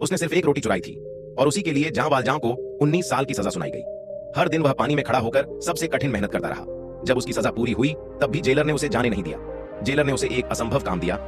उसने सिर्फ एक रोटी चुराई थी और उसी के लिए जां वालजां को 19 साल की सजा सुनाई गई। हर दिन वह पानी में खड़ा होकर सबसे कठिन मेहनत करता रहा। जब उसकी सजा पूरी हुई तब भी जेलर ने उसे जाने नहीं दिया। जेलर ने उसे एक असंभव काम दिया,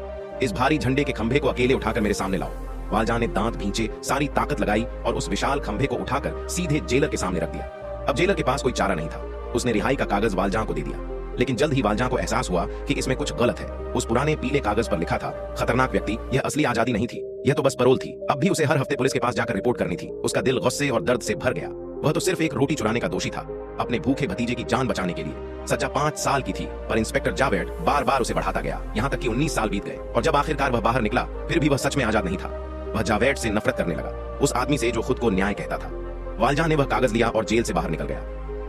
इस भारी झंडे के खंभे को अकेले उठाकर मेरे सामने लाओ। वालजां ने दांत भींचे, सारी ताकत लगाई और उस विशाल खंभे को उठाकर सीधे जेलर के सामने रख दिया। अब जेलर के पास कोई चारा नहीं था। उसने रिहाई का कागज वालजां को दे दिया, लेकिन जल्द ही वालजां को एहसास हुआ कि इसमें कुछ गलत है। उस पुराने पीले कागज पर लिखा था, खतरनाक व्यक्ति, यह असली आजादी नहीं थी, यह तो बस पैरोल थी। अब भी उसे हर हफ्ते पुलिस के पास जाकर रिपोर्ट करनी थी। उसका दिल गुस्से और दर्द से भर गया। वह तो सिर्फ एक रोटी चुराने का दोषी था, अपने भूखे भतीजे की जान बचाने के लिए। सजा 5 साल की थी, पर इंस्पेक्टर जावेद बार बार उसे बढ़ाता गया, यहाँ तक कि 19 साल बीत गए। और जब आखिरकार वह बाहर निकला, फिर भी वह सच में आजाद नहीं था। वह जावेद से नफरत करने लगा, उस आदमी से जो खुद को न्याय कहता था। वालजां ने वह कागज लिया और जेल से बाहर निकल गया,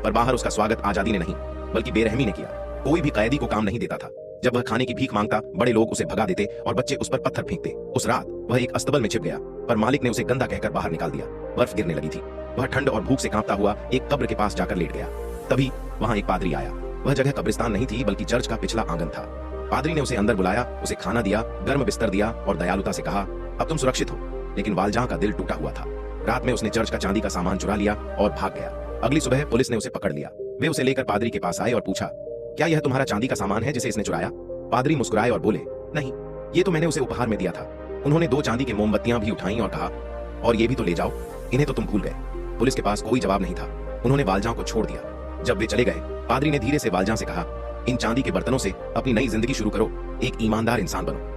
पर बाहर उसका स्वागत आजादी ने नहीं बल्कि बेरहमी ने किया। कोई भी कैदी को काम नहीं देता था। जब वह खाने की भीख मांगता, बड़े लोग उसे भगा देते और बच्चे उस पर पत्थर फेंकते। उस रात वह एक अस्तबल में छिप गया, पर मालिक ने उसे गंदा कहकर बाहर निकाल दिया। बर्फ गिरने लगी थी। वह ठंड और भूख से कांपता हुआ एक कब्र के पास जाकर लेट गया। तभी वहां एक पादरी आया। वह जगह कब्रिस्तान नहीं थी बल्कि चर्च का पिछला आंगन था। पादरी ने उसे अंदर बुलाया, उसे खाना दिया, गर्म बिस्तर दिया और दयालुता से कहा, अब तुम सुरक्षित हो। लेकिन वालजां का दिल टूटा हुआ था। रात में उसने चर्च का चांदी का सामान चुरा लिया और भाग गया। अगली सुबह पुलिस ने उसे पकड़ लिया। वे उसे लेकर पादरी के पास आए और पूछा, क्या यह तुम्हारा चांदी का सामान है जिसे इसने चुराया? पादरी मुस्कुराए और बोले, नहीं, ये तो मैंने उसे उपहार में दिया था। उन्होंने 2 चांदी की मोमबत्तियां भी उठाई और कहा, और ये भी तो ले जाओ, इन्हें तो तुम भूल गए। पुलिस के पास कोई जवाब नहीं था। उन्होंने वालजां को छोड़ दिया। जब वे चले गए, पादरी ने धीरे से वालजां से कहा, इन चांदी के बर्तनों से अपनी नई जिंदगी शुरू करो, एक ईमानदार इंसान बनो।